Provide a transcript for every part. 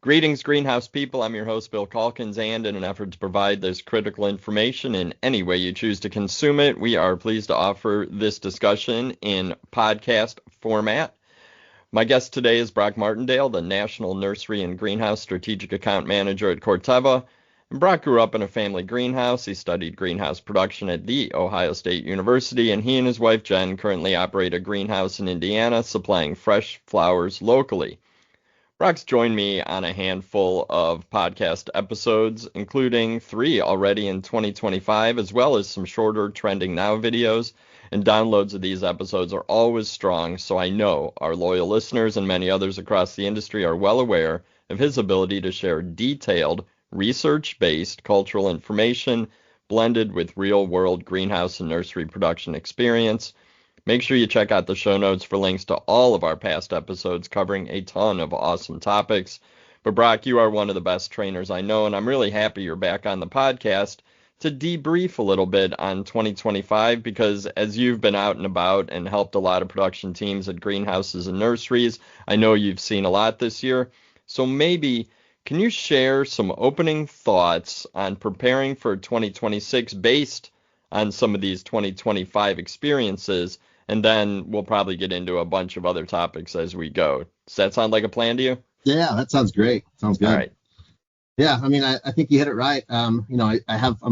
Greetings, greenhouse people. I'm your host, Bill Calkins, and in an effort to provide this critical information in any way you choose to consume it, we are pleased to offer this discussion in podcast format. My guest today is Broch Martindale, the National Nursery and Greenhouse Strategic Account Manager at Corteva. And Broch grew up in a family greenhouse. He studied greenhouse production at The Ohio State University, and he and his wife Jen currently operate a greenhouse in Indiana, supplying fresh flowers locally. Broch's joined me on a handful of podcast episodes, including 3 already in 2025, as well as some shorter Trending Now videos. And downloads of these episodes are always strong, so I know our loyal listeners and many others across the industry are well aware of his ability to share detailed, research-based cultural information blended with real-world greenhouse and nursery production experience. Make sure you check out the show notes for links to all of our past episodes covering a ton of awesome topics. But Broch, you are one of the best trainers I know, and I'm really happy you're back on the podcast to debrief a little bit on 2025, because as you've been out and about and helped a lot of production teams at greenhouses and nurseries, I know you've seen a lot this year. So maybe can you share some opening thoughts on preparing for 2026 based on some of these 2025 experiences? And then we'll probably get into a bunch of other topics as we go. Does that sound like a plan to you? Yeah, that sounds great. Sounds good. All right. Yeah, I mean, I think you hit it right. I'm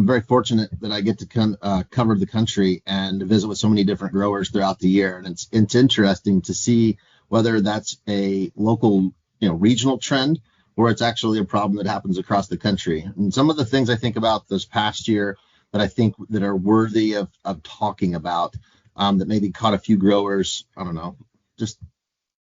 very fortunate that I get to cover the country and visit with so many different growers throughout the year. And it's interesting to see whether that's a local, regional trend, or it's actually a problem that happens across the country. And some of the things I think about this past year that I think that are worthy of talking about, that maybe caught a few growers, I don't know, just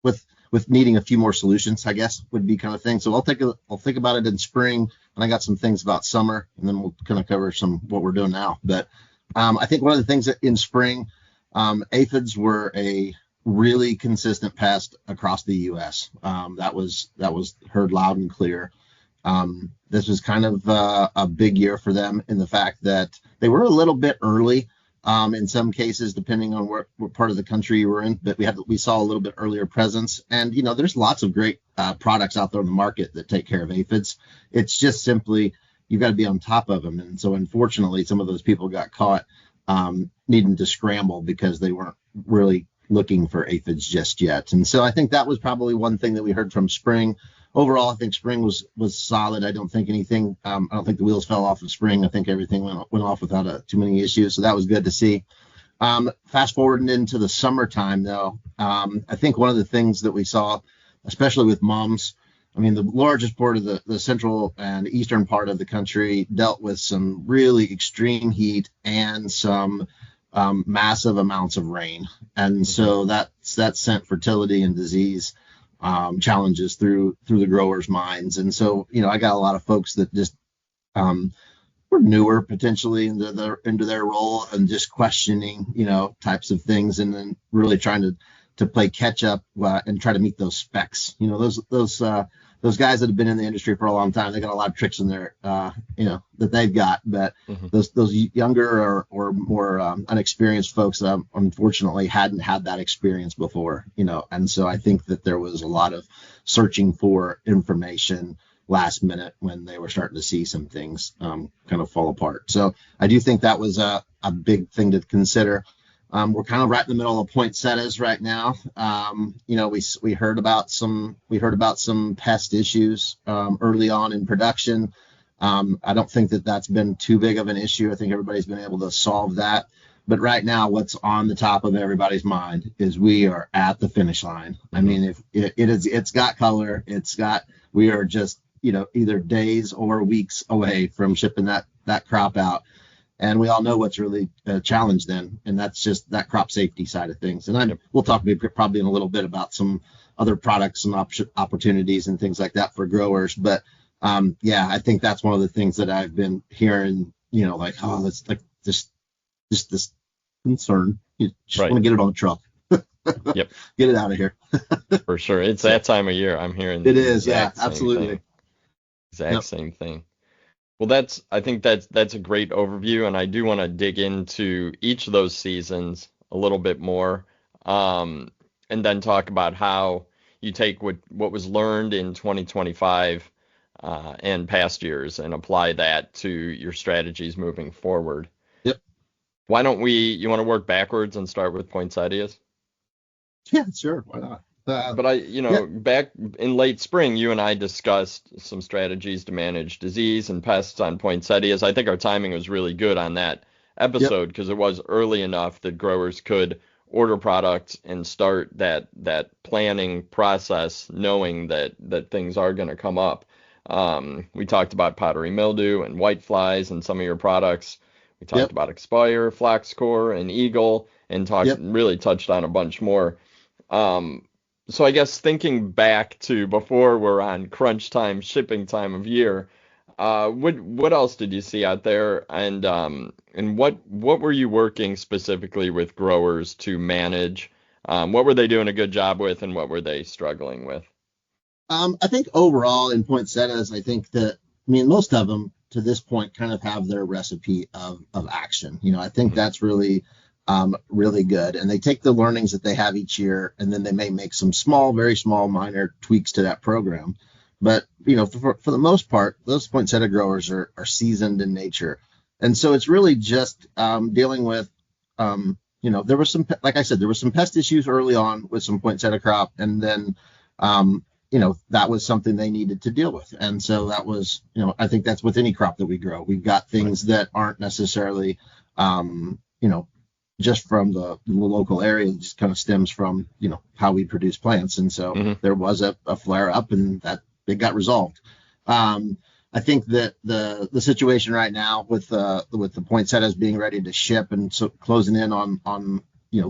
with needing a few more solutions, I guess, would be kind of thing. So I'll think about it in spring, and I got some things about summer, and then we'll kind of cover some what we're doing now. But I think one of the things that in spring, aphids were a really consistent pest across the U.S. That was heard loud and clear. This was kind of a big year for them in the fact that they were a little bit early. In some cases, depending on what part of the country you were in, but we saw a little bit earlier presence. And, there's lots of great products out there on the market that take care of aphids. It's just simply, you've got to be on top of them. And so unfortunately, some of those people got caught needing to scramble because they weren't really looking for aphids just yet. And so I think that was probably one thing that we heard from spring. Overall, I think spring was solid. I don't think anything. I don't think the wheels fell off of spring. I think everything went off without too many issues. So that was good to see. Fast forwarding into the summertime, though, I think one of the things that we saw, especially with mums, I mean, the largest part of the central and eastern part of the country dealt with some really extreme heat and some massive amounts of rain, and so that sent fertility and disease challenges through the growers' minds. And so, I got a lot of folks that just were newer potentially into their role and just questioning, types of things, and then really trying to play catch up and try to meet those specs. Those guys that have been in the industry for a long time, they got a lot of tricks in there, that they've got. But those younger or more unexperienced folks, unfortunately, hadn't had that experience before, And so I think that there was a lot of searching for information last minute when they were starting to see some things kind of fall apart. So I do think that was a big thing to consider. We're kind of right in the middle of poinsettias right now. We heard about some pest issues early on in production. I don't think that that's been too big of an issue. I think everybody's been able to solve that. But right now, what's on the top of everybody's mind is we are at the finish line. I mean, if it's got color, we are just either days or weeks away from shipping that crop out. And we all know what's really a challenge then, and that's just that crop safety side of things. And we'll talk probably in a little bit about some other products and opportunities and things like that for growers. But I think that's one of the things that I've been hearing, that's like just this concern. You just want to get it on the truck. Yep. Get it out of here. For sure. It's that time of year. I'm hearing it is. Yeah, absolutely. Same thing. Well, I think that's a great overview, and I do want to dig into each of those seasons a little bit more, and then talk about how you take what was learned in 2025 and past years and apply that to your strategies moving forward. Yep. Why don't you want to work backwards and start with poinsettias? Yeah, sure. Why not? But Yeah. back in late spring, you and I discussed some strategies to manage disease and pests on poinsettias. I think our timing was really good on that Yep. episode because it was early enough that growers could order products and start that planning process, knowing that things are going to come up. We talked about powdery mildew and whiteflies and some of your products. We talked Yep. about Expire, Flaxcore, and Eagle, and Yep. really touched on a bunch more. Um, so I guess thinking back to before we're on crunch time, shipping time of year, what else did you see out there, and what were you working specifically with growers to manage? What were they doing a good job with, and what were they struggling with? I think overall in poinsettias, I think that, I mean, most of them to this point kind of have their recipe of action. I think Mhm. that's really good. And they take the learnings that they have each year, and then they may make some small, very small, minor tweaks to that program. But, for the most part, those poinsettia growers are seasoned in nature. And so it's really just dealing with, there was some, like I said, there was some pest issues early on with some poinsettia crop. And then, that was something they needed to deal with. And so that was, I think that's with any crop that we grow. We've got Right. things that aren't necessarily, you know, just from the local area. It just kind of stems from, how we produce plants. And so Hmm. there was a flare up, and that it got resolved. I think that the situation right now with the poinsettias being ready to ship and so closing in on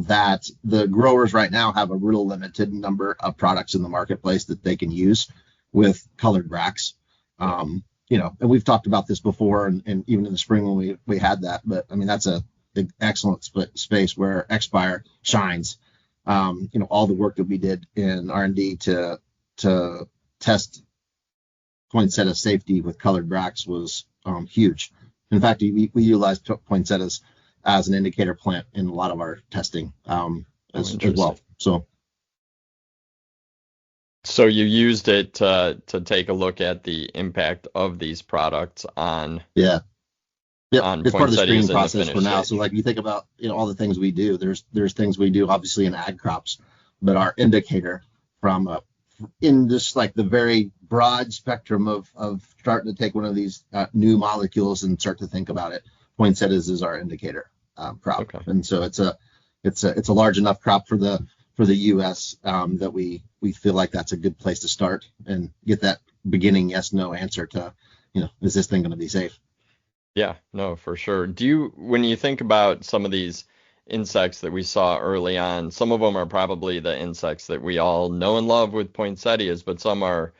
that the growers right now have a real limited number of products in the marketplace that they can use with colored bracts. Yeah. And we've talked about this before, and even in the spring when we had that. But I mean, that's a excellent space where Expire shines. All the work that we did in R&D to test poinsettia safety with colored bracts was huge. In fact, we utilized poinsettias as an indicator plant in a lot of our testing Oh, as well. interesting. So So you used it to take a look at the impact of these products yeah, yep, on it's part of the screening poinsettias in the process for finished now. So stage. like you think about all the things we do. There's things we do obviously in ag crops, but our indicator from in just like the very broad spectrum of starting to take one of these new molecules and start to think about it. Poinsettias is our indicator crop, Okay. and so it's a large enough crop for the U.S. That we feel like that's a good place to start and get that beginning yes no answer to is this thing going to be safe? Yeah, no, for sure. When you think about some of these insects that we saw early on, some of them are probably the insects that we all know and love with poinsettias, but some are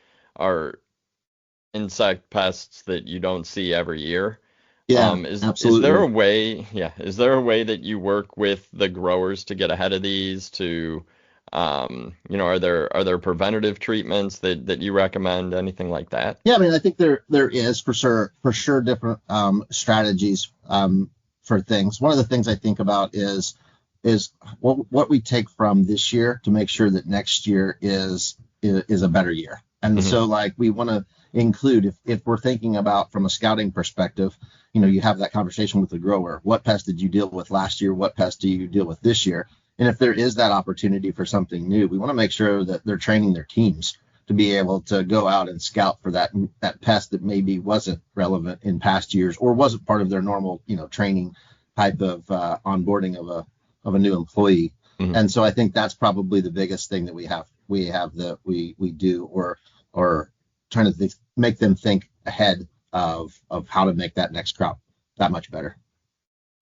insect pests that you don't see every year. Yeah, Is there a absolutely. way, yeah, is there a way that you work with the growers to get ahead of these to, are there preventative treatments that you recommend, anything like that? Yeah, I mean, I think there is for sure different strategies for things. One of the things I think about is what we take from this year to make sure that next year is a better year. And Hmm. so like we want to include if we're thinking about from a scouting perspective, you have that conversation with the grower. What pest did you deal with last year? What pest do you deal with this year? And if there is that opportunity for something new, we want to make sure that they're training their teams to be able to go out and scout for that pest that maybe wasn't relevant in past years or wasn't part of their normal training type of onboarding of a new employee. Hmm. And so I think that's probably the biggest thing that we have that we do or trying to make them think ahead of how to make that next crop that much better.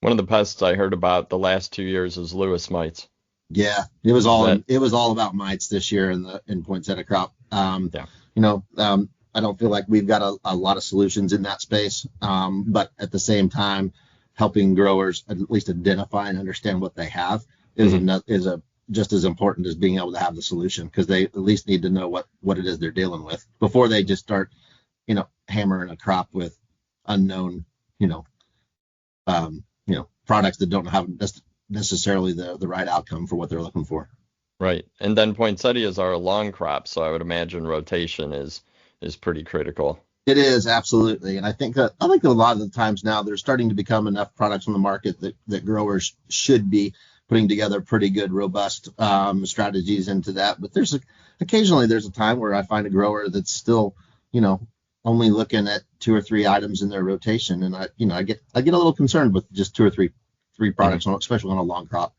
One of the pests I heard about the last 2 years is Lewis mites. Yeah, it was Is all that, it was all about mites this year in poinsettia crop. yeah. I don't feel like we've got a lot of solutions in that space, but at the same time, helping growers at least identify and understand what they have Hmm. is a just as important as being able to have the solution because they at least need to know what it is they're dealing with before they just start hammering a crop with unknown you know products that don't have necessarily the right outcome for what they're looking for. Right. And then poinsettias are a long crop, so I would imagine rotation is pretty critical. It is absolutely, and I think a lot of the times now there's starting to become enough products on the market that growers should be putting together pretty good, robust strategies into that. But occasionally there's a time where I find a grower that's still, you know, only looking at two or three items in their rotation, and I get a little concerned with just two or three Mhm. products, especially on a long crop.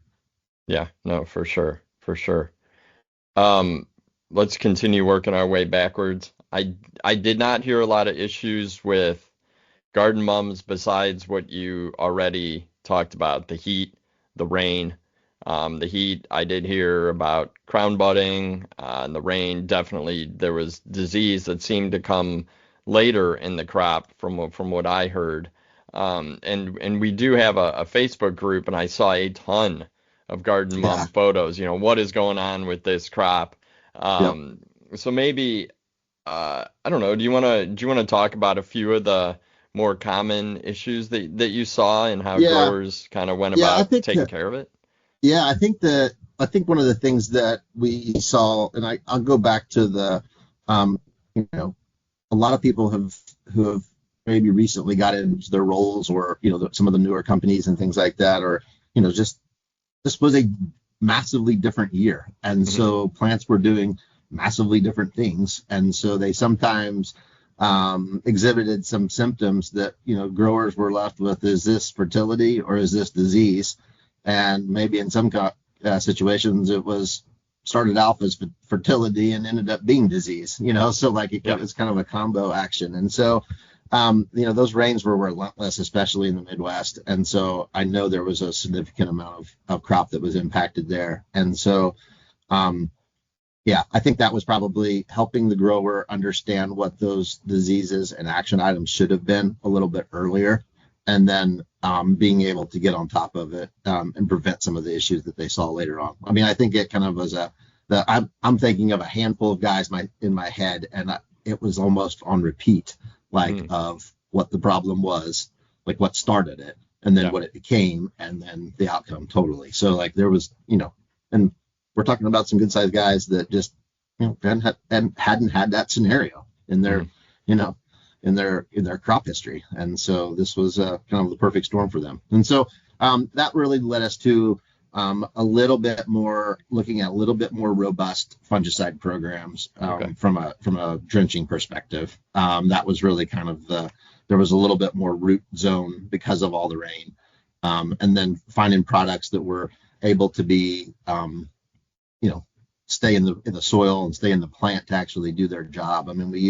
Yeah, no, for sure, for sure. Um, let's continue working our way backwards. I did not hear a lot of issues with garden mums besides what you already talked about, the heat, the rain. The heat, I did hear about crown budding, and the rain, definitely there was disease that seemed to come later in the crop from what I heard. And we do have a Facebook group, and I saw a ton of garden Yeah. mum photos. What is going on with this crop? Yep. Um, so maybe I don't know. Do you wanna talk about a few of the more common issues that you saw and how Yeah. growers kind of went Yeah. I about think. taking care of it? Yeah, I think one of the things that we saw, and I'll go back to you know, a lot of people who have maybe recently got into their roles, or some of the newer companies and things like that, or just this was a massively different year, and Hmm. so plants were doing massively different things, and so they sometimes exhibited some symptoms that growers were left with: is this fertility or is this disease? And maybe in some situations it was started off as fertility and ended up being disease. So like it Yeah. was kind of a combo action, and so those rains were relentless, especially in the Midwest. And so I know there was a significant amount of crop that was impacted there. And so, um, yeah, I think that was probably helping the grower understand what those diseases and action items should have been a little bit earlier, and then being able to get on top of it and prevent some of the issues that they saw later on. I mean, I think it kind of was I'm thinking of a handful of guys in my head, and it was almost on repeat, like Mm. of what the problem was, like what started it, and then Yeah. what it became, and then the outcome totally. So like there was, and we're talking about some good sized guys that just hadn't had that scenario in their Hmm. you know in their crop history, and so this was kind of the perfect storm for them. And so that really led us to a little bit more looking at a little bit more robust fungicide programs Okay. from a drenching perspective. That was really kind of there was a little bit more root zone because of all the rain, and then finding products that were able to be you know stay in the soil and stay in the plant to actually do their job. I mean, we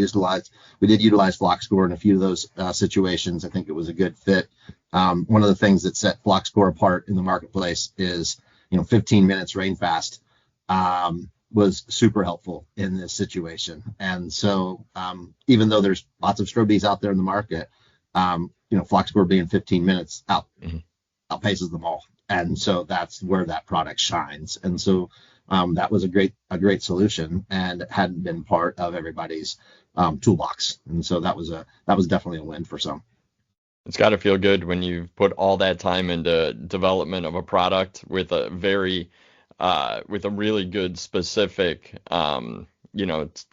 did utilize flock score in a few of those situations. I think it was a good fit. One of the things that set flock score apart in the marketplace is 15 minutes rain fast was super helpful in this situation. And so even though there's lots of strobies out there in the market, flock score being 15 minutes Hmm. outpaces them all. And so that's where that product shines. And so that was a great solution, and hadn't been part of everybody's toolbox. And so that was definitely a win for some. It's got to feel good when you've put all that time into development of a product with a really good specific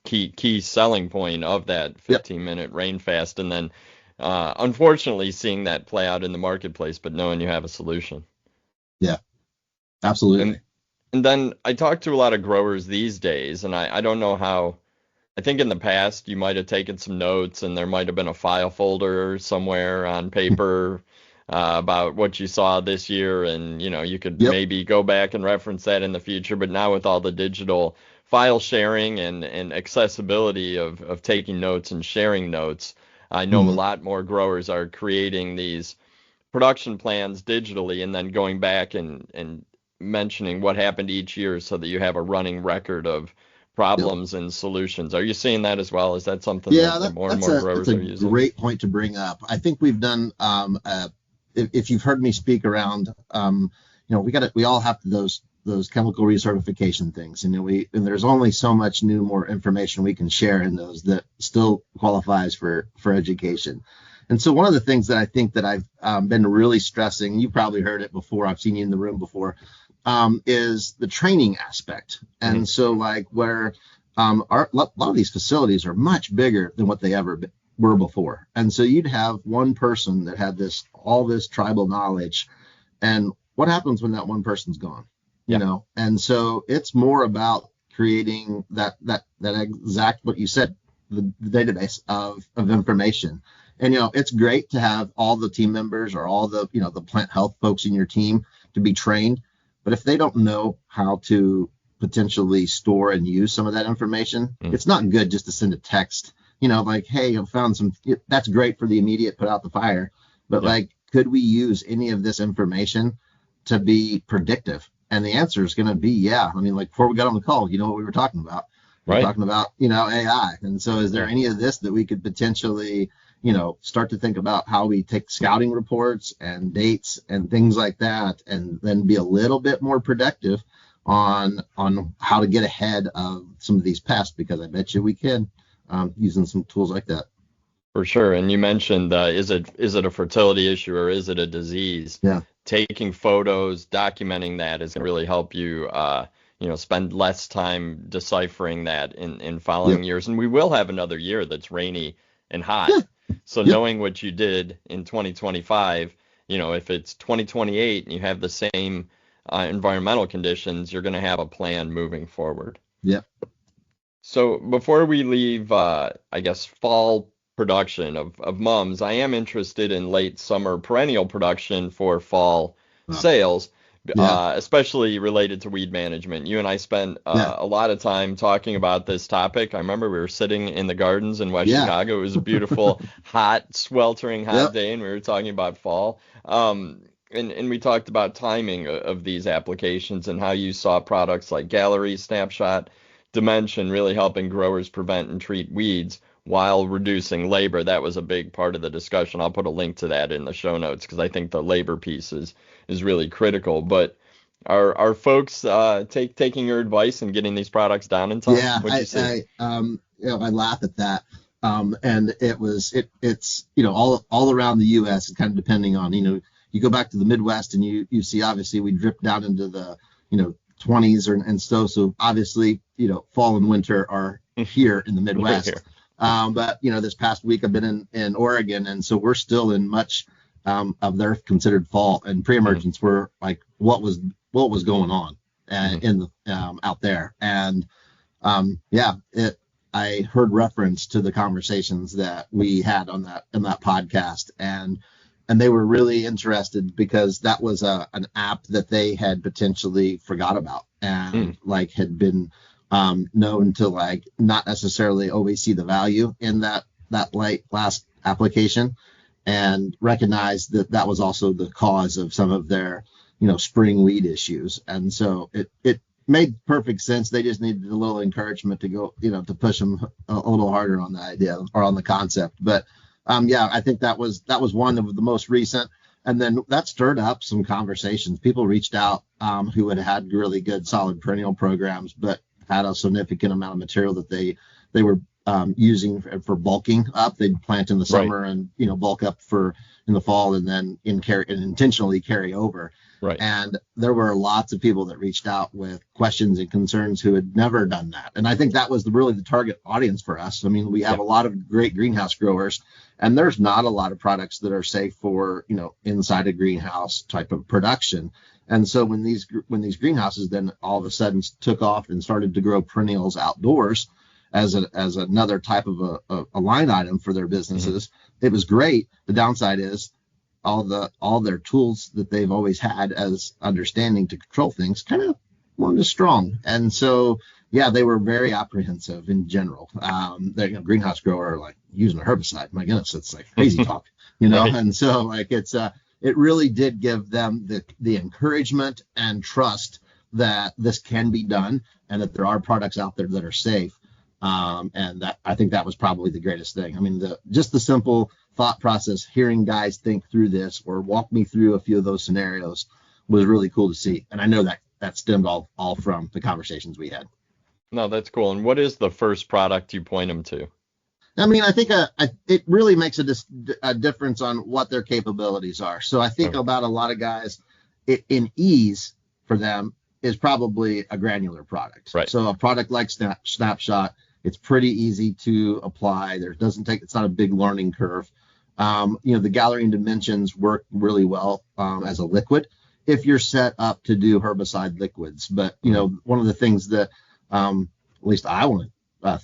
key selling point of that Yep. 15-minute rain fast, and then unfortunately seeing that play out in the marketplace, but knowing you have a solution. Yeah. And Absolutely. and then I talk to a lot of growers these days, and I don't know how. I think in the past you might have taken some notes, and there might have been a file folder somewhere on paper about what you saw this year, and you could Yep. maybe go back and reference that in the future. But now with all the digital file sharing and accessibility of taking notes and sharing notes, I know a Hmm. lot more growers are creating these production plans digitally and then going back and mentioning what happened each year so that you have a running record of Yep. problems and solutions. Are you seeing that as well? Is that something Yeah, that more and that's more a growers are using? great point to bring up. I think we've done if you've heard me speak around, we all have those chemical recertification things, and there's only so much more information we can share in those that still qualifies for education. And so one of the things that I think that I've been really stressing, you probably heard it before, I've seen you in the room before, is the training aspect. Hmm. And so like where a lot of these facilities are much bigger than what they ever were before. And so you'd have one person that had all this tribal knowledge. And what happens when that one person's gone? Yeah. And so it's more about creating that exact what you said, the database of information. And it's great to have all the team members or all the the plant health folks in your team to be trained, but if they don't know how to potentially store and use some of that information, it's not good just to send a text, like, hey, I found some. That's great for the immediate put out the fire, but like, could we use any of this information to be predictive? And the answer is going to be yeah. I mean, like before we got on the call, what we were talking about? We're talking about AI. And so is there any of this that we could potentially start to think about how we take scouting reports and dates and things like that, and then be a little bit more productive on how to get ahead of some of these pests, because I bet you we can using some tools like that. For sure. And you mentioned, is it a fertility issue or is it a disease? Yeah. Taking photos, documenting that is going to really help you, spend less time deciphering that in following years. And we will have another year that's rainy and hot. Yeah. So knowing what you did in 2025, if it's 2028 and you have the same environmental conditions, you're going to have a plan moving forward. Yeah. So before we leave, I guess, fall production of mums, I am interested in late summer perennial production for fall sales, especially related to weed management. You and I spent a lot of time talking about this topic. I remember we were sitting in the gardens in West Chicago. It was a beautiful, hot, sweltering hot day, and we were talking about fall. And we talked about timing of these applications and how you saw products like Gallery, Snapshot, Dimension really helping growers prevent and treat weeds while reducing labor. That was a big part of the discussion. I'll put a link to that in the show notes because I think the labor piece is really critical. But are folks taking your advice and getting these products down in time? Yeah, I laugh at that. And it's all around the U.S. kind of depending on you go back to the Midwest and you see obviously we drip down into the 20s and so obviously fall and winter are here in the Midwest. But this past week I've been in Oregon, and so we're still in much of their considered fall, and pre-emergence were like what was going on in the out there. And I heard reference to the conversations that we had on that podcast, and they were really interested because that was an app that they had potentially forgot about and had been known to not necessarily always see the value in that last application, and recognize that was also the cause of some of their spring weed issues. And so it made perfect sense. They just needed a little encouragement to go to push them a little harder on the idea or on the concept. But I think that was one of the most recent. And then that stirred up some conversations. People reached out who had really good, solid perennial programs, but had a significant amount of material that they were using for bulking up. They'd plant in the summer and bulk up for in the fall, and then intentionally carry over. Right. And there were lots of people that reached out with questions and concerns who had never done that. And I think that was really the target audience for us. I mean, we have a lot of great greenhouse growers, and there's not a lot of products that are safe for, inside a greenhouse type of production. And so when these greenhouses then all of a sudden took off and started to grow perennials outdoors as another type of a line item for their businesses, it was great. The downside is all their tools that they've always had as understanding to control things kind of weren't as strong. And so, they were very apprehensive in general. The greenhouse grower using a herbicide. My goodness, it's crazy talk, Right. And so it really did give them the encouragement and trust that this can be done and that there are products out there that are safe. And that I think that was probably the greatest thing. I mean, just the simple thought process, hearing guys think through this or walk me through a few of those scenarios was really cool to see. And I know that stemmed all from the conversations we had. No, that's cool. And what is the first product you point them to? I mean, I think it really makes a difference on what their capabilities are. So I think about a lot of guys in ease for them is probably a granular product. Right. So a product like Snapshot It's pretty easy to apply. It's not a big learning curve. The gathering dimensions work really well as a liquid if you're set up to do herbicide liquids. But, one of the things that at least I want to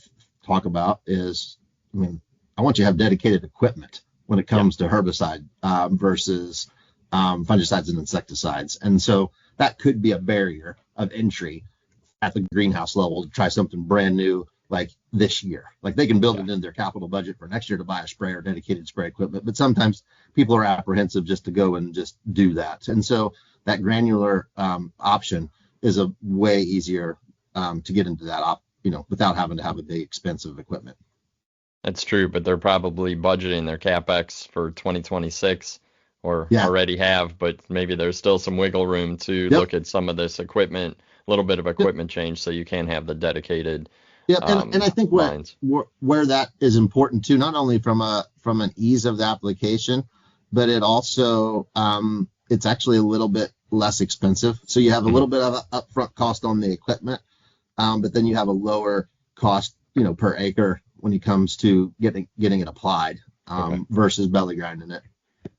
talk about is, I want you to have dedicated equipment when it comes to herbicide versus fungicides and insecticides. And so that could be a barrier of entry at the greenhouse level to try something brand new like this year. Like they can build it in their capital budget for next year to buy a spray or dedicated spray equipment, but sometimes people are apprehensive just to go and just do that. And so that granular option is a way easier to get into that without having to have a big expensive equipment. That's true, but they're probably budgeting their CapEx for 2026 or already have, but maybe there's still some wiggle room to look at some of this equipment, a little bit of equipment change so you can have the dedicated and I think where that is important too, not only from an ease of the application, but it also it's actually a little bit less expensive. So you have a little bit of an upfront cost on the equipment, but then you have a lower cost, per acre when it comes to getting it applied versus belly grinding it.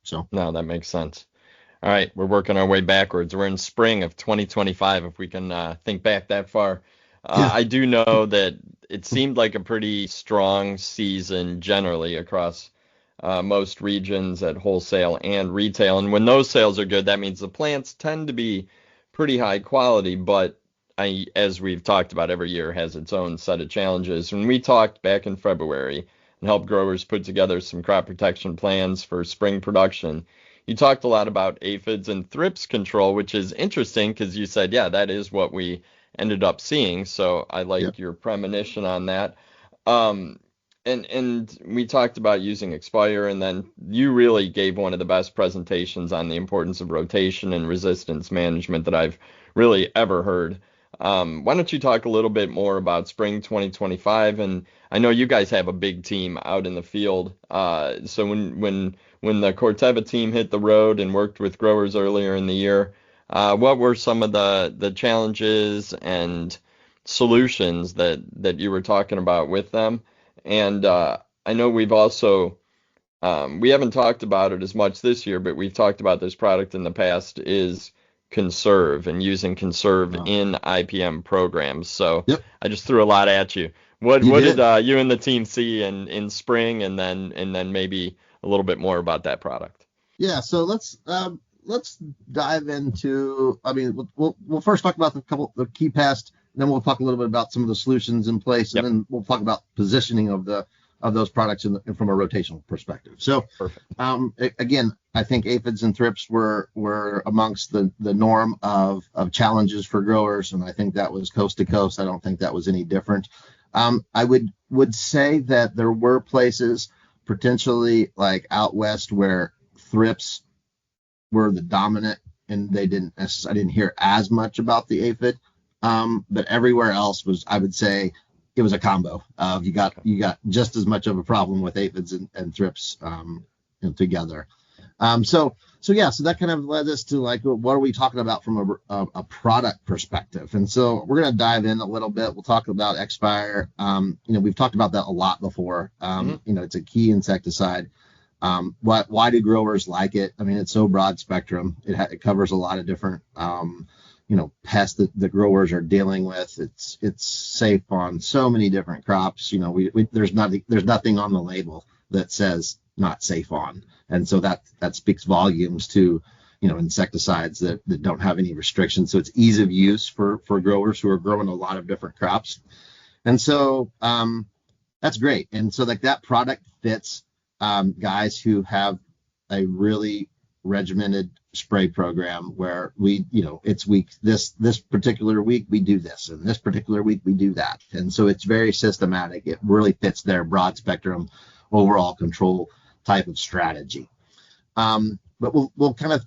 So no, that makes sense. All right, we're working our way backwards. We're in spring of 2025, if we can think back that far. I do know that it seemed like a pretty strong season generally across most regions at wholesale and retail. And when those sales are good, that means the plants tend to be pretty high quality, but as we've talked about, every year has its own set of challenges. When we talked back in February and helped growers put together some crop protection plans for spring production, you talked a lot about aphids and thrips control, which is interesting because you said, that is what we ended up seeing. So I like your premonition on that. And we talked about using Expire, and then you really gave one of the best presentations on the importance of rotation and resistance management that I've really ever heard. Why don't you talk a little bit more about spring 2025? And I know you guys have a big team out in the field. So when the Corteva team hit the road and worked with growers earlier in the year, what were some of the challenges and solutions that you were talking about with them? And I know we've also, we haven't talked about it as much this year, but we've talked about this product in the past, is Conserve and using Conserve in IPM programs. So I just threw a lot at you. What did you and the team see in spring, and then maybe a little bit more about that product? Yeah, so let's dive into. We'll first talk about the key pests, and then we'll talk a little bit about some of the solutions in place, and then we'll talk about positioning of those products from a rotational perspective. So, again, I think aphids and thrips were amongst the norm of challenges for growers, and I think that was coast to coast. I don't think that was any different. I would say that there were places potentially like out west where thrips were the dominant, and I didn't hear as much about the aphid, but everywhere else I would say it was a combo of you got just as much of a problem with aphids and thrips together. So that kind of led us to what are we talking about from a product perspective? And so we're going to dive in a little bit. We'll talk about Expire. We've talked about that a lot before. It's a key insecticide. Why do growers like it? It's so broad spectrum. It covers a lot of different pests that the growers are dealing with. It's safe on so many different crops. There's nothing on the label that says not safe on, and so that speaks volumes to insecticides that don't have any restrictions. So it's ease of use for growers who are growing a lot of different crops, and so that's great. And so that product fits guys who have a really regimented spray program where it's this particular week we do this, and this particular week we do that, and so it's very systematic. It really fits their broad spectrum overall control type of strategy. But we'll kind of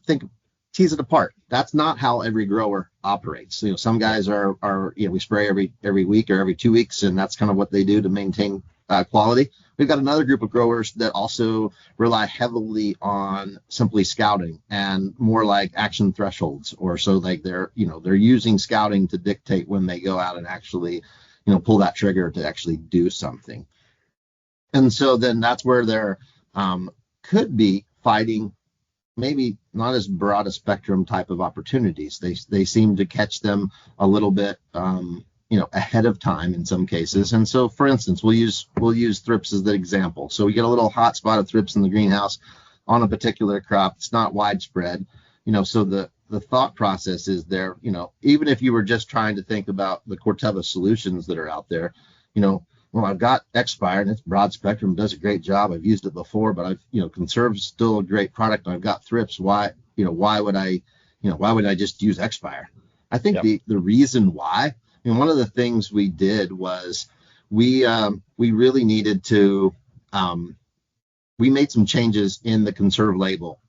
tease it apart. That's not how every grower operates. Some guys are we spray every week or every 2 weeks, and that's kind of what they do to maintain quality. We've got another group of growers that also rely heavily on simply scouting and more like action thresholds, or so they're using scouting to dictate when they go out and actually pull that trigger to actually do something. And so then that's where there could be fighting, maybe not as broad a spectrum type of opportunities. They seem to catch them a little bit ahead of time in some cases. And so, for instance, we'll use thrips as the example. So we get a little hot spot of thrips in the greenhouse on a particular crop. It's not widespread, so the thought process is there, even if you were just trying to think about the Corteva solutions that are out there, well, I've got Expire and it's broad spectrum, does a great job. I've used it before, but Conserve's still a great product. And I've got thrips. Why would I just use Expire? I think the reason why, one of the things we did was we really needed to, we made some changes in the Conserve label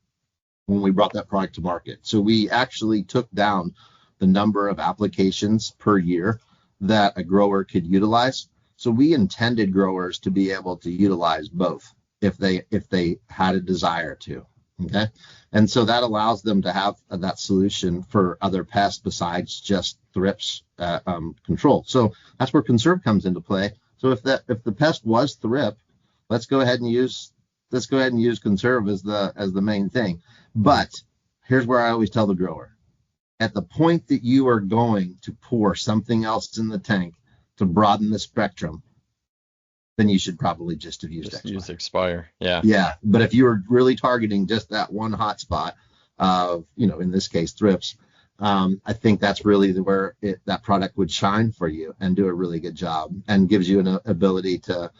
when we brought that product to market. So we actually took down the number of applications per year that a grower could utilize. So we intended growers to be able to utilize both if they had a desire to. Okay. And so that allows them to have that solution for other pests besides just thrips control. So that's where Conserve comes into play. So if the pest was thrip, let's go ahead and use Conserve as the main thing. But here's where I always tell the grower, at the point that you are going to pour something else in the tank to broaden the spectrum, then you should probably just have used Expire. Use Expire. Yeah. Yeah. But if you were really targeting just that one hot spot of, in this case, thrips, I think that's really where that product would shine for you and do a really good job and gives you an ability to,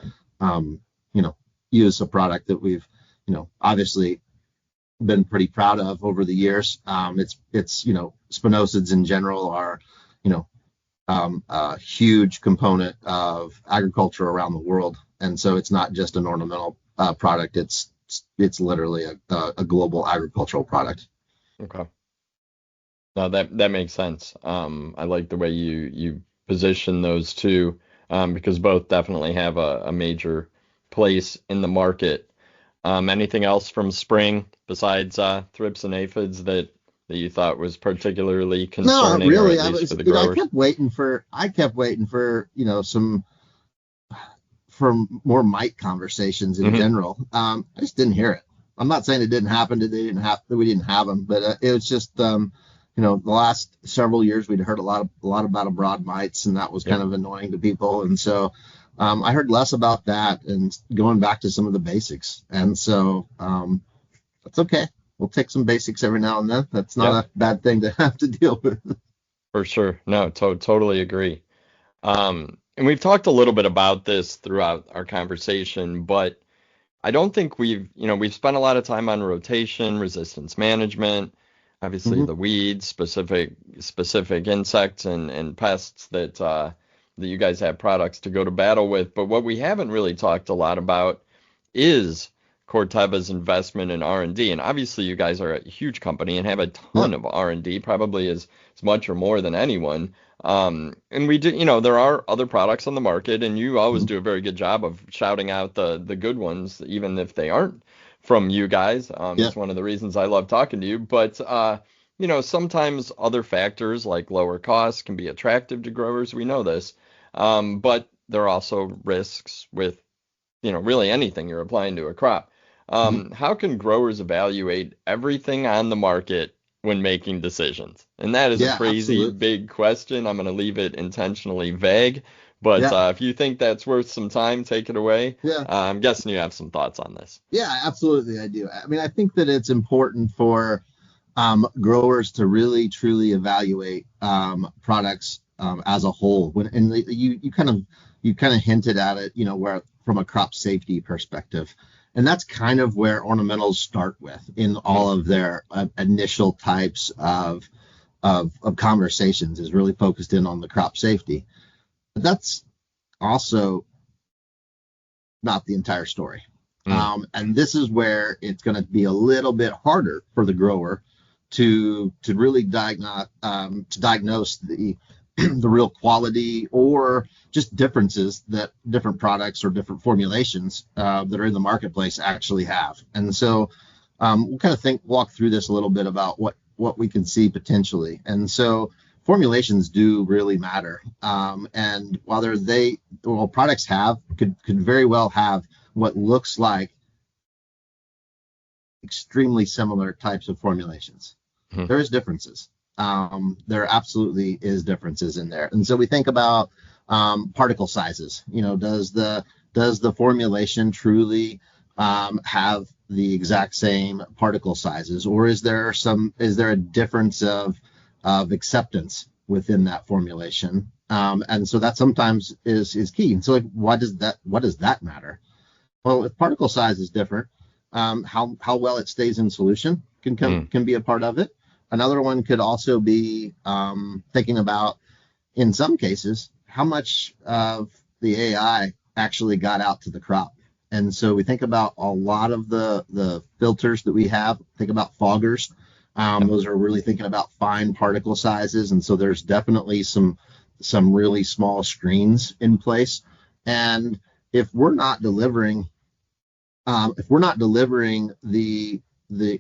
use a product that we've, obviously been pretty proud of over the years. It's spinosades in general are, a huge component of agriculture around the world. And so it's not just an ornamental product. It's literally a global agricultural product. Okay. No, that makes sense. I like the way you position those two, because both definitely have a major place in the market. Anything else from spring besides thrips and aphids that you thought was particularly concerning? No, really. Or at least for the growers? I kept waiting for for more mite conversations in general. I just didn't hear it. I'm not saying it didn't happen, that we didn't have them, but it was just the last several years we'd heard a lot about broad mites, and that was kind of annoying to people. And so I heard less about that and going back to some of the basics. And so that's okay. We'll take some basics every now and then. That's not a bad thing to have to deal with. For sure. No, totally agree. And we've talked a little bit about this throughout our conversation, but I don't think we've spent a lot of time on rotation, resistance management, obviously the weeds, specific insects and pests that you guys have products to go to battle with. But what we haven't really talked a lot about is Corteva's investment in R&D. And obviously you guys are a huge company and have a ton of R&D, probably as much or more than anyone. And we do, there are other products on the market, and you always do a very good job of shouting out the good ones, even if they aren't from you guys. It's one of the reasons I love talking to you. But, sometimes other factors like lower costs can be attractive to growers. We know this. But there are also risks with, really anything you're applying to a crop. How can growers evaluate everything on the market when making decisions? And that is a crazy big question. I'm going to leave it intentionally vague, but if you think that's worth some time, take it away. I'm guessing you have some thoughts on this. Yeah, absolutely. I do. I mean, I think that it's important for growers to really, truly evaluate products as a whole. You kind of hinted at it, where from a crop safety perspective. And that's kind of where ornamentals start with in all of their initial types of conversations, is really focused in on the crop safety. But that's also not the entire story. And this is where it's going to be a little bit harder for the grower to really diagnose the real quality or just differences that different products or different formulations that are in the marketplace actually have. And so we'll kind of walk through this a little bit about what we can see potentially. And so formulations do really matter. And while products could very well have what looks like extremely similar types of formulations. Mm-hmm. There is differences. There absolutely is differences in there. And so we think about particle sizes. Does the formulation truly have the exact same particle sizes, or is there a difference of acceptance within that formulation? And so that sometimes is key. And so what does that matter? Well, if particle size is different, how well it stays in solution can be a part of it. Another one could also be thinking about, in some cases, how much of the AI actually got out to the crop. And so we think about a lot of the filters that we have. Think about foggers. Those are really thinking about fine particle sizes. And so there's definitely some really small screens in place. And if we're not delivering the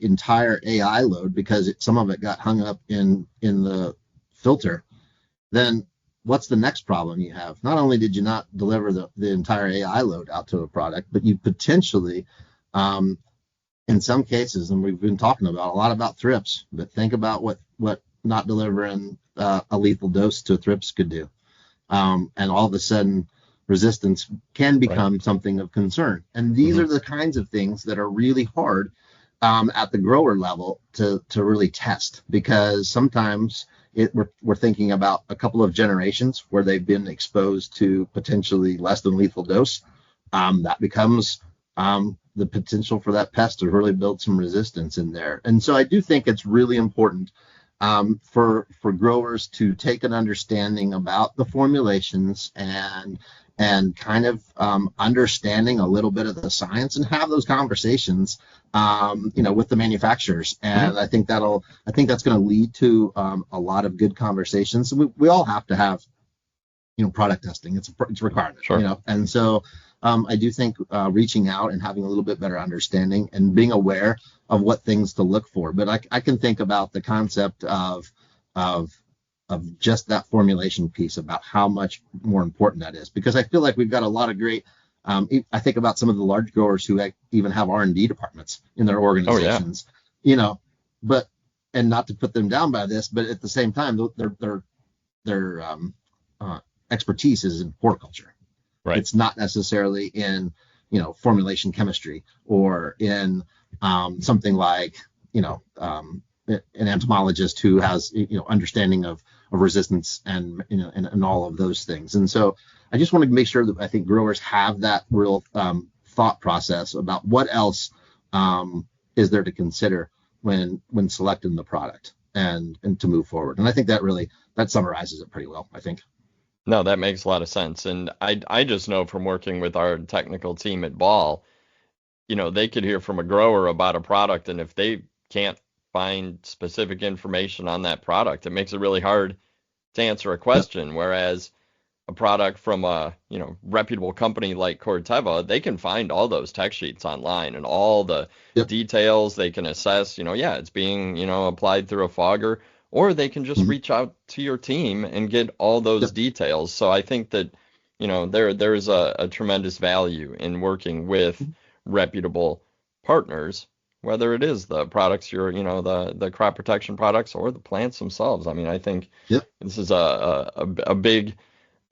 entire AI load because some of it got hung up in the filter, then what's the next problem you have? Not only did you not deliver the entire AI load out to a product, but you potentially, in some cases, and we've been talking a lot about thrips, but think about what not delivering a lethal dose to thrips could do. And all of a sudden, resistance can become something of concern. And these are the kinds of things that are really hard at the grower level to really test, because sometimes we're thinking about a couple of generations where they've been exposed to potentially less than lethal dose. That becomes the potential for that pest to really build some resistance in there. And so I do think it's really important for growers to take an understanding about the formulations and kind of understanding a little bit of the science and have those conversations, with the manufacturers. And I think that's going to lead to a lot of good conversations. We all have to have, product testing. It's a requirement, sure. And so I do think reaching out and having a little bit better understanding and being aware of what things to look for. But I can think about the concept of just that formulation piece, about how much more important that is, because I feel like we've got a lot of great. I think about some of the large growers who even have R&D departments in their organizations, but, and not to put them down by this, but at the same time, their expertise is in horticulture. Right. It's not necessarily in, formulation chemistry or in something like, an entomologist who has, understanding of resistance and all of those things. And so I just want to make sure that I think growers have that real thought process about what else is there to consider when selecting the product and to move forward. And I think that summarizes it pretty well, I think. No, that makes a lot of sense. And I just know from working with our technical team at Ball, they could hear from a grower about a product, and if they can't find specific information on that product, it makes it really hard to answer a question. Yep. Whereas a product from a reputable company like Corteva, they can find all those tech sheets online and all the details. They can assess, it's being applied through a fogger, or they can just reach out to your team and get all those details. So I think that there is a tremendous value in working with reputable partners, whether it is the products the crop protection products or the plants themselves. I mean, I think this is a big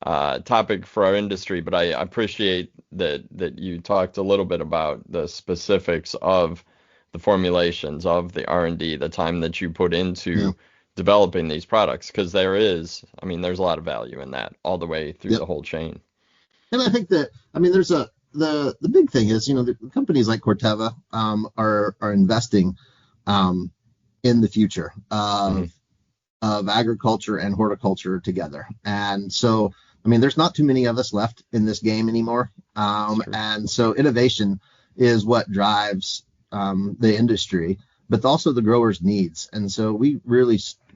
topic for our industry, but I appreciate that you talked a little bit about the specifics of the formulations, of the R&D, the time that you put into developing these products, because there's a lot of value in that all the way through the whole chain. And I think that, there's the big thing is, the companies like Corteva are investing in the future of agriculture and horticulture together. And so, there's not too many of us left in this game anymore. And so innovation is what drives the industry, but also the growers' needs. And so we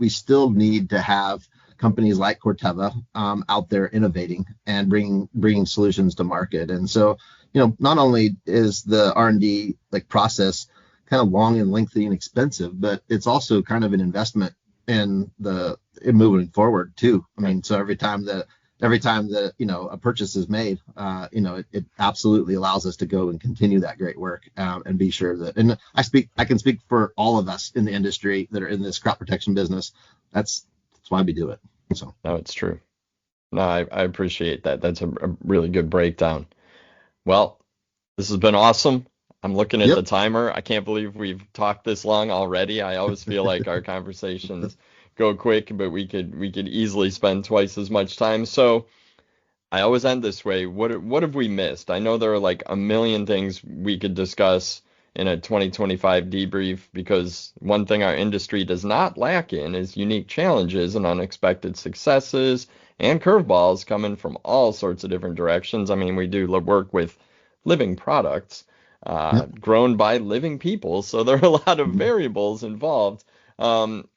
still need to have companies like Corteva out there innovating and bringing solutions to market. And so, not only is the R&D process kind of long and lengthy and expensive, but it's also kind of an investment in moving forward too. I mean, so every time that a purchase is made, it absolutely allows us to go and continue that great work, and be sure that. And I can speak for all of us in the industry that are in this crop protection business. That's why we do it. So No, it's true. No, I appreciate that. That's a really good breakdown. Well, this has been awesome. I'm looking at yep, the timer. I can't believe we've talked this long already. I always feel like our conversations go quick, but we could easily spend twice as much time. So I always end this way. What have we missed? I know there are like a million things we could discuss in a 2025 debrief, because one thing our industry does not lack in is unique challenges and unexpected successes and curveballs coming from all sorts of different directions. I mean, we do work with living products, yep. grown by living people, so there are a lot of variables involved.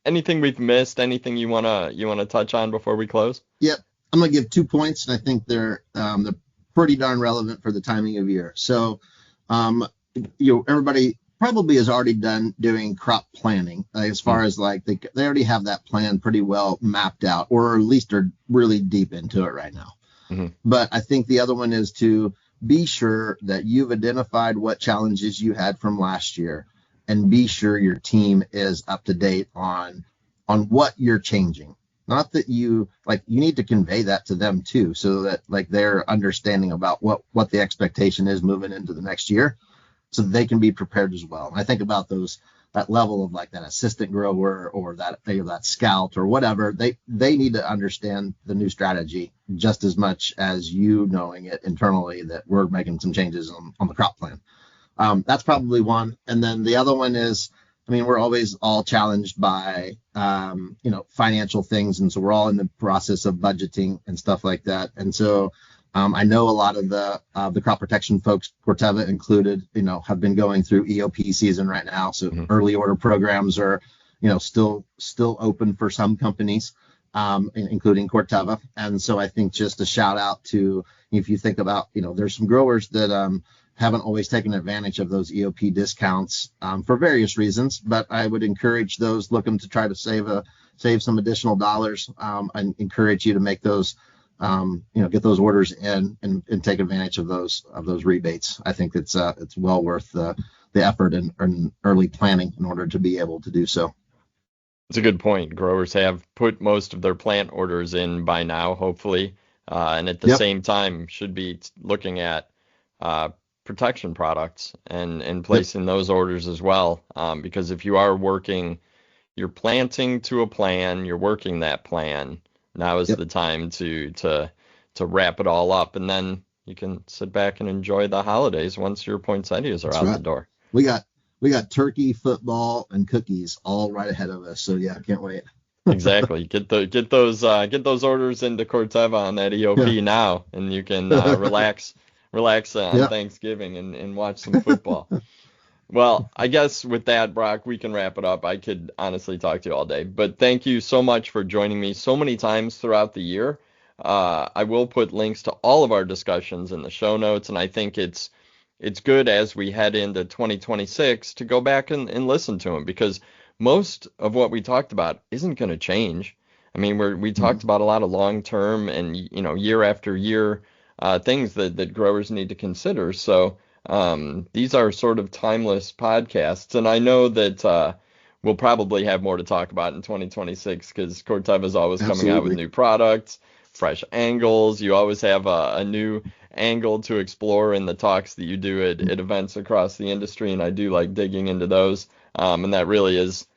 Anything we've missed? Anything you wanna touch on before we close? Yep. I'm gonna give 2 points, and I think they're pretty darn relevant for the timing of year. So, everybody probably has already done doing crop planning, as far as like they already have that plan pretty well mapped out, or at least are really deep into it right now. Mm-hmm. But I think the other one is to be sure that you've identified what challenges you had from last year, and be sure your team is up to date on what you're changing. Not that you need to convey that to them too, so that like they're understanding about what the expectation is moving into the next year, so they can be prepared as well. I think about that level of like that assistant grower, or that scout or whatever. They need to understand the new strategy just as much as you knowing it internally, that we're making some changes on the crop plan. That's probably one. And then the other one is, I mean, we're always all challenged by, financial things. And so we're all in the process of budgeting and stuff like that. And so I know a lot of the crop protection folks, Corteva included, have been going through EOP season right now. So early order programs are, still open for some companies, including Corteva. And so I think just a shout out to, if you think about, there's some growers that haven't always taken advantage of those EOP discounts for various reasons, but I would encourage those looking to try to save some additional dollars. I encourage you to make those, get those orders in and take advantage of those rebates. I think it's well worth the effort and early planning in order to be able to do so. It's a good point. Growers have put most of their plant orders in by now, hopefully, and at the same time should be looking at protection products and placing those orders as well. Because if you are you're planting to a plan, you're working that plan. Now is the time to wrap it all up, and then you can sit back and enjoy the holidays once your poinsettias are out the door. We got turkey, football, and cookies all right ahead of us. So yeah, I can't wait. Exactly. Get those orders into Corteva on that EOP now, and you can relax on Thanksgiving and watch some football. Well, I guess with that, Brock, we can wrap it up. I could honestly talk to you all day, but thank you so much for joining me so many times throughout the year. I will put links to all of our discussions in the show notes, and I think it's good as we head into 2026 to go back and listen to them, because most of what we talked about isn't going to change. I mean, we talked about a lot of long-term and, year after year things that growers need to consider. So these are sort of timeless podcasts, and I know that we'll probably have more to talk about in 2026, because Corteva is always coming out with new products, fresh angles. You always have a new angle to explore in the talks that you do at events across the industry, and I do like digging into those. And that really is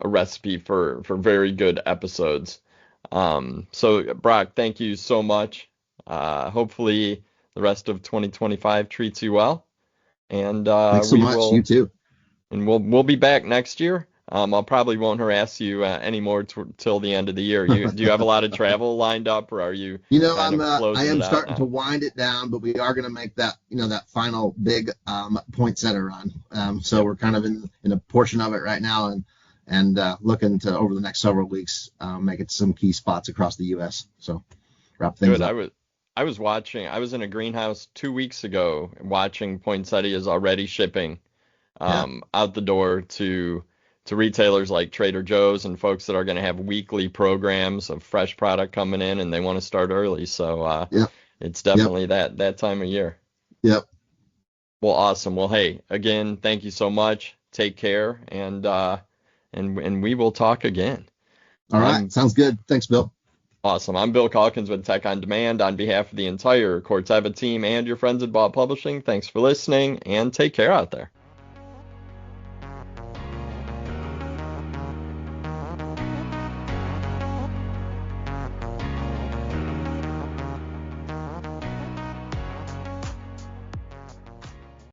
a recipe for very good episodes. So Brock, thank you so much. Hopefully the rest of 2025 treats you well. And thanks so much. You too. And we'll be back next year. I'll probably won't harass you anymore till the end of the year. Do you have a lot of travel lined up, or are you? I am starting to wind it down, but we are going to make that that final big poinsettia run. So we're kind of in a portion of it right now, and looking to over the next several weeks make it to some key spots across the U.S. So wrap things up. I was in a greenhouse 2 weeks ago watching poinsettias already shipping out the door to to retailers like Trader Joe's and folks that are going to have weekly programs of fresh product coming in and they want to start early. So Yep. it's Yep. definitely that time of year. Yep. Well, awesome. Well, hey, again, thank you so much. Take care, and we will talk again. All right. Sounds good. Thanks, Bill. Awesome. I'm Bill Calkins with Tech on Demand. On behalf of the entire Corteva team and your friends at Ball Publishing, thanks for listening and take care out there.